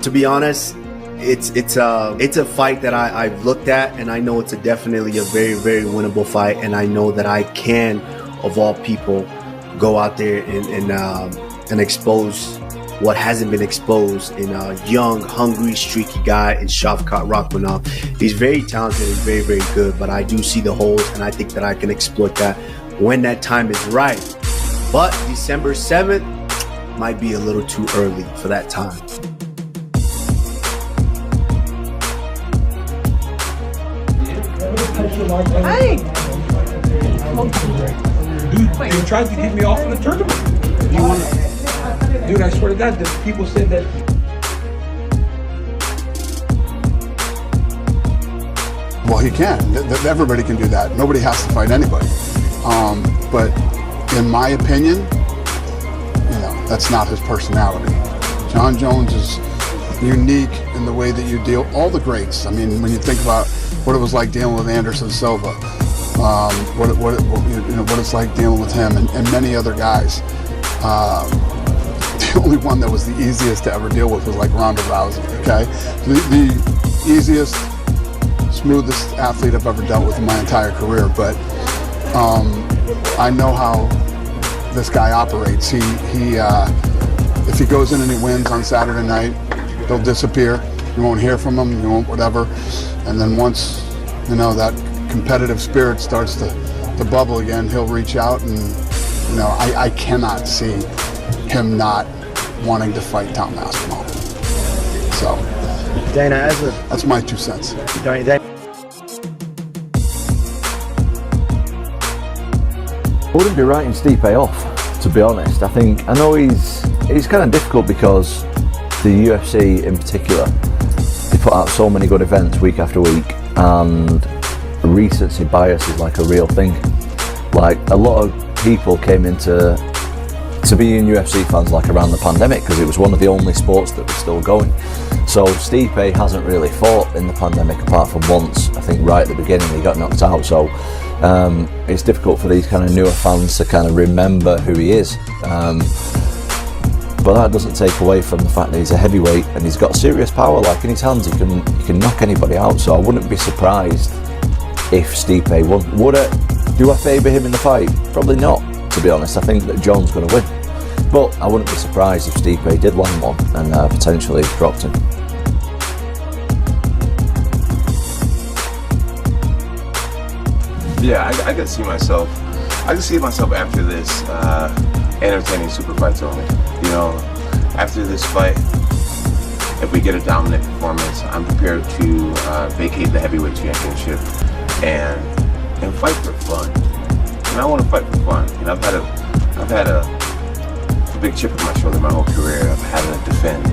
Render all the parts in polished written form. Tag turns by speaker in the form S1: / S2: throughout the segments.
S1: To be honest, it's a fight that I've looked at, and I know it's definitely a very, very winnable fight, and I know that I can, of all people, go out there and expose what hasn't been exposed in a young, hungry, streaky guy in Shavkat. He's very talented and very, very good, but I do see the holes, and I think that I can exploit that when that time is right. But December 7th might be a little too early for that time.
S2: Hey!
S3: Dude, you tried to get me off of the tournament. You want to? Dude, I swear to God, the people said that.
S4: Well, he can. Everybody can do that. Nobody has to fight anybody. But in my opinion, that's not his personality. John Jones is unique in the way that you deal. All the greats. I mean, when you think about what it was like dealing with Anderson Silva, what it's like dealing with him and many other guys. The only one that was the easiest to ever deal with was like Ronda Rousey. Okay, the easiest, smoothest athlete I've ever dealt with in my entire career. But I know how this guy operates. He if he goes in and he wins on Saturday night, he'll disappear. You won't hear from him. You won't whatever. And then once that competitive spirit starts to bubble again, he'll reach out, and I cannot see him not wanting to fight Tom Aspinall. So
S1: Dana,
S4: that's my 2 cents.
S5: I wouldn't be writing Stipe off, to be honest. I know he's kind of difficult because the UFC in particular, they put out so many good events week after week, and recency bias is like a real thing. Like, a lot of people came into being UFC fans like around the pandemic because it was one of the only sports that was still going. So Stipe hasn't really fought in the pandemic apart from once, I think right at the beginning he got knocked out. So it's difficult for these kind of newer fans to kind of remember who he is. But that doesn't take away from the fact that he's a heavyweight and he's got serious power. Like, in his hands, he can knock anybody out. So I wouldn't be surprised if Stipe won. Do I favour him in the fight? Probably not, to be honest. I think that John's going to win. But I wouldn't be surprised if Stipe did land one and potentially dropped him.
S6: Yeah, I can see myself. I can see myself after this entertaining super fights only. After this fight, if we get a dominant performance, I'm prepared to vacate the heavyweight championship and fight for fun. And I want to fight for fun. I've had a big chip on my shoulder my whole career. I've had to defend,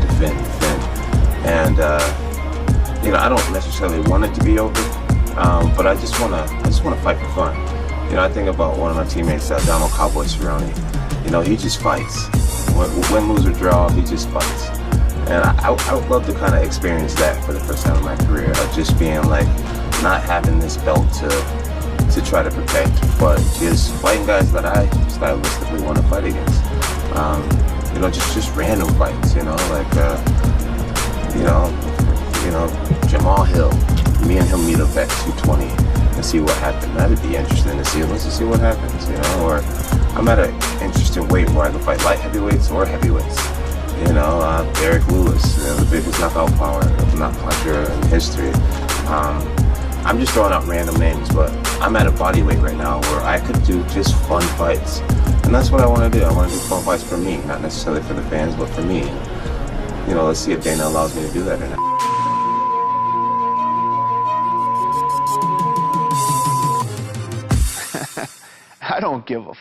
S6: and I don't necessarily want it to be over. But I just want to fight for fun. I think about one of my teammates, Donald Cowboy Cerrone. He just fights. Win, lose, or draw, he just fights. And I would love to kind of experience that for the first time in my career, of just being like, not having this belt to try to protect, but just fighting guys that I stylistically want to fight against. Just random fights. Jamal Hill. Me and him meet up at 220 and see what happens. That'd be interesting to see. Let's just see what happens, Or I'm at an interesting weight where I can fight light heavyweights or heavyweights. Derek Lewis, the biggest knockout power in history. I'm just throwing out random names, but I'm at a body weight right now where I could do just fun fights. And that's what I want to do. I want to do fun fights for me, not necessarily for the fans, but for me. Let's see if Dana allows me to do that or not.
S7: I don't give a